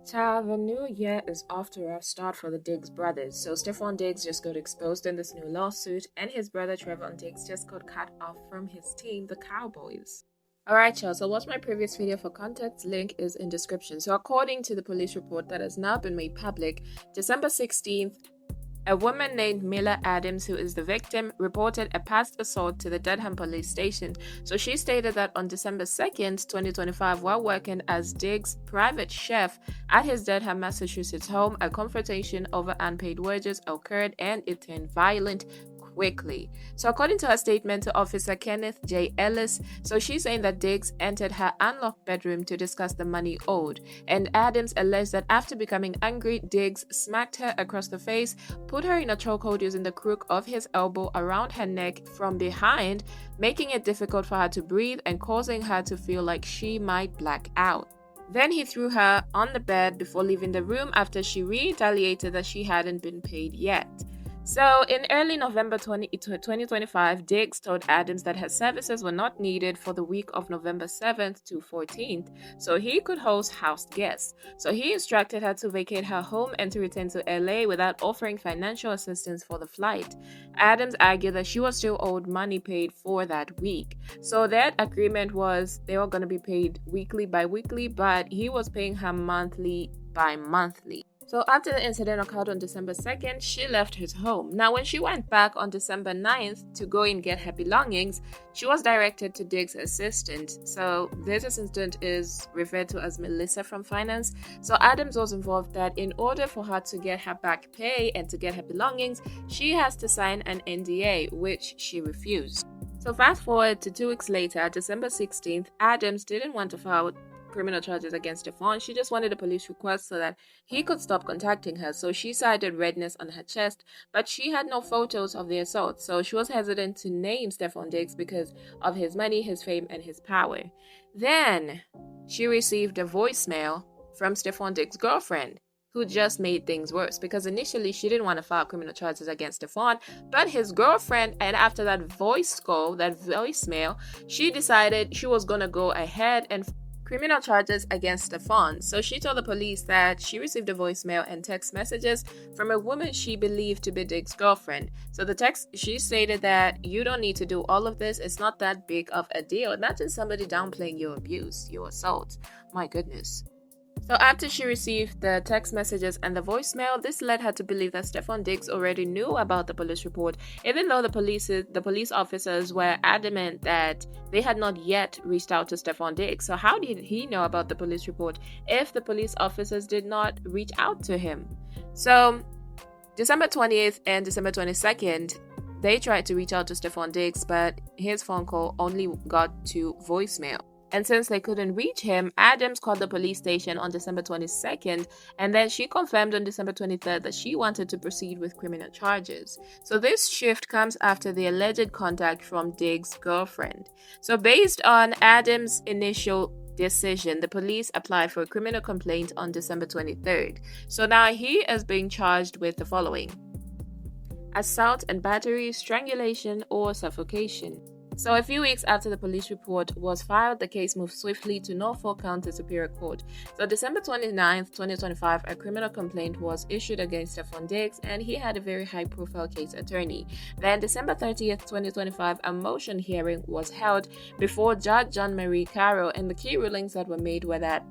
So the new year is off to a rough start for the Diggs brothers. So Stefon Diggs just got exposed in this new lawsuit, and his brother Trevon Diggs just got cut off from his team, the Cowboys. Alright, y'all, so watch my previous video for context. Link is in description. So according to the police report that has now been made public, December 16th, a woman named Mila Adams, who is the victim, reported a past assault to the Dedham police station. So she stated that on December 2nd, 2025, while working as Diggs' private chef at his Dedham, Massachusetts home, a confrontation over unpaid wages occurred and it turned violent quickly. So according to her statement to Officer Kenneth J. Ellis, so she's saying that Diggs entered her unlocked bedroom to discuss the money owed, and Adams alleged that after becoming angry, Diggs smacked her across the face, put her in a chokehold using the crook of his elbow around her neck from behind, making it difficult for her to breathe and causing her to feel like she might black out. Then he threw her on the bed before leaving the room after she retaliated that she hadn't been paid yet. So, in early November 2025, Diggs told Adams that her services were not needed for the week of November 7th to 14th, so he could host house guests. So, he instructed her to vacate her home and to return to LA without offering financial assistance for the flight. Adams argued that she was still owed money paid for that week. So, that agreement was they were going to be paid weekly by weekly, but he was paying her monthly by monthly. So after the incident occurred on December 2nd, she left his home. Now, when she went back on December 9th to go and get her belongings, she was directed to Diggs' assistant. So this assistant is referred to as Melissa from finance. So Adams was involved that in order for her to get her back pay and to get her belongings, she has to sign an NDA, which she refused. So fast forward to 2 weeks later, December 16th, Adams didn't want to file criminal charges against Steffon. She just wanted a police request so that he could stop contacting her. So she cited redness on her chest, but she had no photos of the assault. So she was hesitant to name Stefon Diggs because of his money, his fame, and his power. Then she received a voicemail from Stefon Diggs' girlfriend, who just made things worse because initially she didn't want to file criminal charges against Stefon, but his girlfriend, and after that voicemail, she decided she was going to go ahead and criminal charges against Stefon. So she told the police that she received a voicemail and text messages from a woman she believed to be Diggs' girlfriend. So the text, she stated that you don't need to do all of this. It's not that big of a deal. Imagine somebody downplaying your abuse, your assault. My goodness. So after she received the text messages and the voicemail, this led her to believe that Stefon Diggs already knew about the police report, even though the police officers were adamant that they had not yet reached out to Stefon Diggs. So how did he know about the police report if the police officers did not reach out to him? So December 20th and December 22nd, they tried to reach out to Stefon Diggs, but his phone call only got to voicemail. And since they couldn't reach him, Adams called the police station on December 22nd, and then she confirmed on December 23rd that she wanted to proceed with criminal charges. So this shift comes after the alleged contact from Diggs' girlfriend. So based on Adams' initial decision, the police applied for a criminal complaint on December 23rd. So now he is being charged with the following: assault and battery, strangulation, or suffocation. So a few weeks after the police report was filed, the case moved swiftly to Norfolk County Superior Court. So December 29th, 2025, a criminal complaint was issued against Stefon Diggs, and he had a very high-profile case attorney. Then December 30th, 2025, a motion hearing was held before Judge John Marie Carroll, and the key rulings that were made were that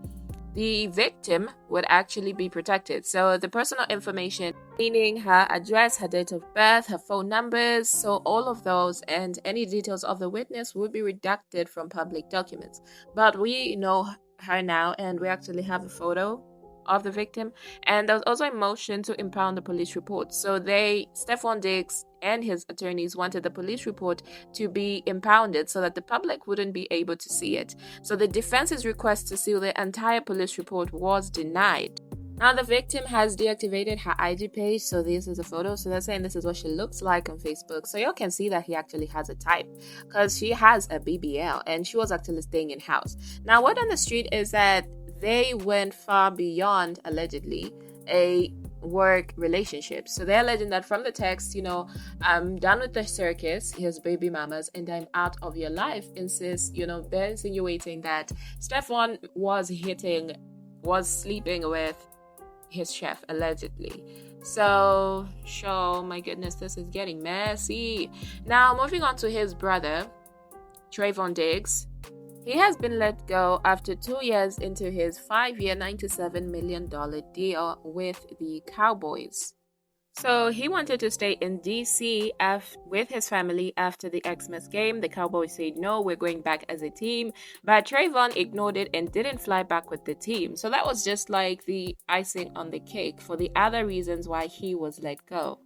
the victim would actually be protected. So the personal information, meaning her address, her date of birth, her phone numbers, so all of those and any details of the witness would be redacted from public documents. But we know her now, and we actually have a photo of the victim, and there was also a motion to impound the police report. So Stefon Diggs and his attorneys wanted the police report to be impounded so that the public wouldn't be able to see it. So the defense's request to seal the entire police report was denied. Now the victim has deactivated her IG page, so this is a photo. So they're saying this is what she looks like on Facebook. So you can see that he actually has a type because she has a BBL and she was actually staying in house. Now word on the street is that they went far beyond, allegedly, a work relationship. So they're alleging that from the text, I'm done with the circus, here's baby mamas, and I'm out of your life. They're insinuating that Stefon was hitting was sleeping with his chef, allegedly. So, my goodness, this is getting messy. Now, moving on to his brother, Trevon Diggs. He has been let go after 2 years into his 5-year, $97 million deal with the Cowboys. So he wanted to stay in DC with his family after the Xmas game. The Cowboys said, no, we're going back as a team. But Trevon ignored it and didn't fly back with the team. So that was just like the icing on the cake for the other reasons why he was let go.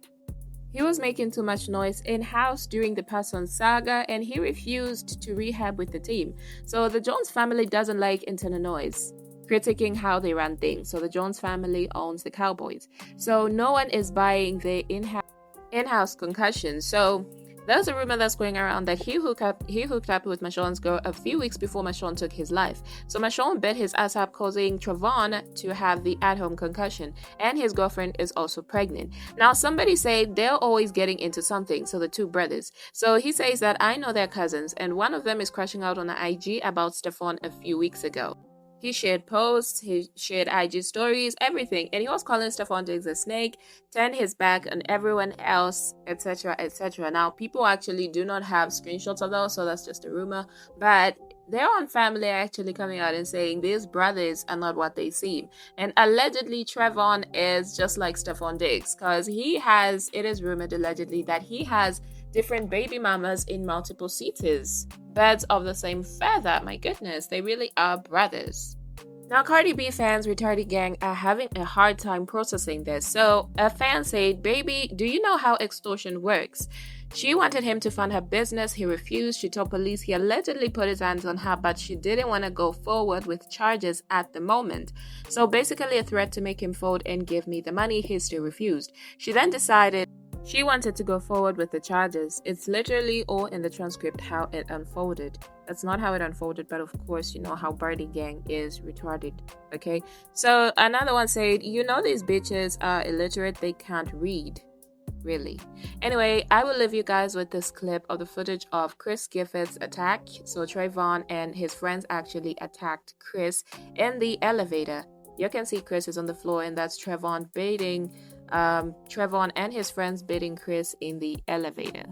He was making too much noise in-house during the Person saga, and he refused to rehab with the team. So the Jones family doesn't like internal noise, critiquing how they run things. So the Jones family owns the Cowboys. So no one is buying the in-house concussion. So there's a rumor that's going around that he hooked up with Marshawn's girl a few weeks before Marshawn took his life. So Marshawn bet his ass up, causing Trevon to have the at-home concussion, and his girlfriend is also pregnant. Now somebody said they're always getting into something, so the two brothers. So he says that I know they're cousins, and one of them is crashing out on the IG about Steffon a few weeks ago. He shared posts, he shared IG stories, everything. And he was calling Stefon Diggs a snake, turned his back on everyone else, etc., etc. Now, people actually do not have screenshots of those, so that's just a rumor. But their own family are actually coming out and saying these brothers are not what they seem. And allegedly, Trevon is just like Stefon Diggs, because it is rumored allegedly that he has different baby mamas in multiple suitors. Birds of the same feather. My goodness, they really are brothers. Now, Cardi B fans, retarded gang, are having a hard time processing this. So, a fan said, baby, do you know how extortion works? She wanted him to fund her business. He refused. She told police he allegedly put his hands on her, but she didn't want to go forward with charges at the moment. So, basically a threat to make him fold and give me the money. He still refused. She then decided she wanted to go forward with the charges. It's literally all in the transcript how it unfolded. That's not how it unfolded, but of course, you know how Cardi gang is retarded, okay? So another one said, you know these bitches are illiterate, they can't read. Really. Anyway, I will leave you guys with this clip of the footage of Chris Gifford's attack. So Trevon and his friends actually attacked Chris in the elevator. You can see Chris is on the floor, and that's Trevon and his friends beating Chris in the elevator.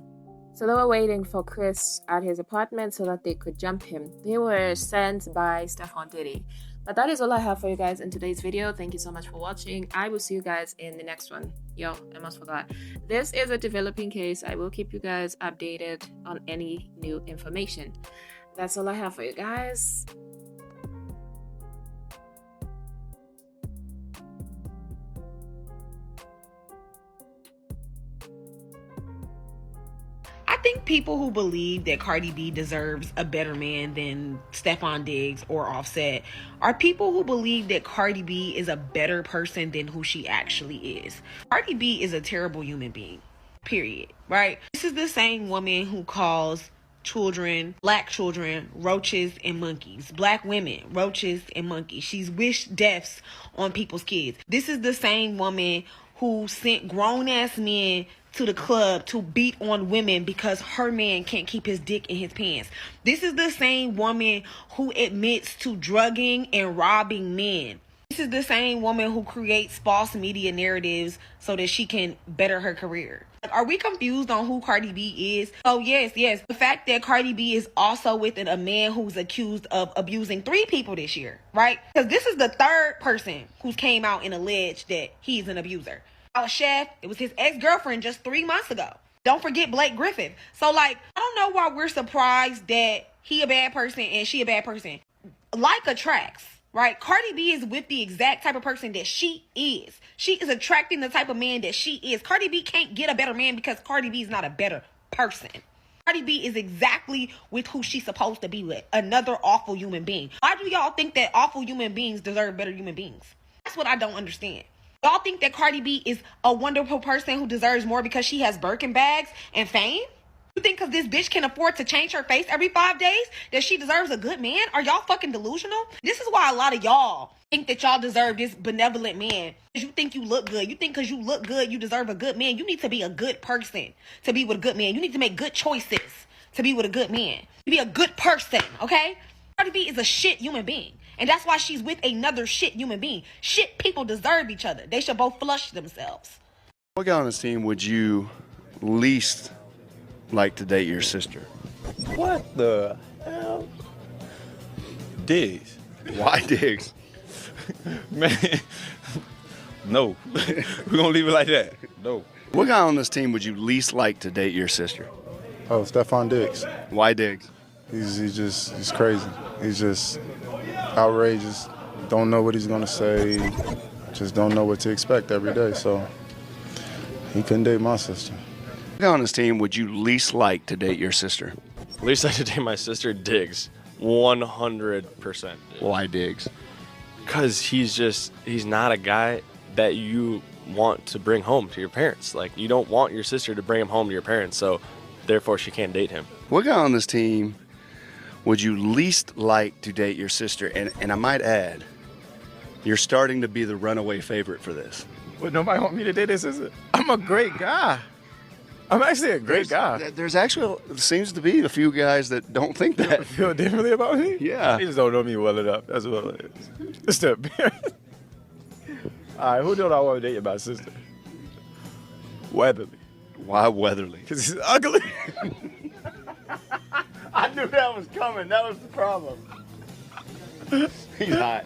So they were waiting for Chris at his apartment so that they could jump him. They were sent by Stefon Diggs. But that is all I have for you guys in today's video. Thank you so much for watching. I will see you guys in the next one. Yo, I almost forgot. This is a developing case. I will keep you guys updated on any new information. That's all I have for you guys. I think people who believe that Cardi B deserves a better man than Stefon Diggs or Offset are people who believe that Cardi B is a better person than who she actually is. Cardi B is a terrible human being, period, right? This is the same woman who calls black children, roaches and monkeys. Black women, roaches and monkeys. She's wished deaths on people's kids. This is the same woman who sent grown-ass men to the club to beat on women because her man can't keep his dick in his pants. This is the same woman who admits to drugging and robbing men. This is the same woman who creates false media narratives so that she can better her career. Are we confused on who Cardi B is? Oh, yes. The fact that Cardi B is also with a man who's accused of abusing 3 people this year, right? Because this is the 3rd person who's came out and alleged that he's an abuser. Our chef, it was his ex-girlfriend just 3 months ago. Don't forget Blake Griffin. So, I don't know why we're surprised that he a bad person and she a bad person. Like attracts, right? Cardi B is with the exact type of person that she is. She is attracting the type of man that she is. Cardi B can't get a better man because Cardi B is not a better person. Cardi B is exactly with who she's supposed to be with. Another awful human being. Why do y'all think that awful human beings deserve better human beings? That's what I don't understand. Y'all think that Cardi B is a wonderful person who deserves more because she has Birkin bags and fame? You think because this bitch can afford to change her face every 5 days that she deserves a good man? Are y'all fucking delusional? This is why a lot of y'all think that y'all deserve this benevolent man. Because you think you look good. You think because you look good, you deserve a good man. You need to be a good person to be with a good man. You need to make good choices to be with a good man. To be a good person, okay? Cardi B is a shit human being. And that's why she's with another shit human being. Shit people deserve each other. They should both flush themselves. What guy on this team would you least like to date your sister? What the hell? Diggs. Why Diggs? Man, no. We're gonna leave it like that. No. What guy on this team would you least like to date your sister? Oh, Stefon Diggs. Why Diggs? He's crazy. He's just outrageous. Don't know what he's gonna say. Just don't know what to expect every day. So he couldn't date my sister. What guy on this team would you least like to date your sister? Least like to date my sister, Diggs. 100%. Why Diggs? Because he's not a guy that you want to bring home to your parents. Like, you don't want your sister to bring him home to your parents, so therefore she can't date him. What guy on this team would you least like to date your sister? And I might add, you're starting to be the runaway favorite for this. But nobody want me to date his sister. I'm a great guy. I'm actually a great guy. There's actually seems to be a few guys that don't think that. Feel differently about me? Yeah. They just don't know me well enough. That's what it is. It's the appearance. All right, who don't I want to date my sister? Weatherly. Why Weatherly? Because he's ugly. I knew that was coming. That was the problem. He's hot.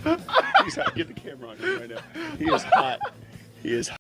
He's hot. Get the camera on him right now. He is hot. He is hot.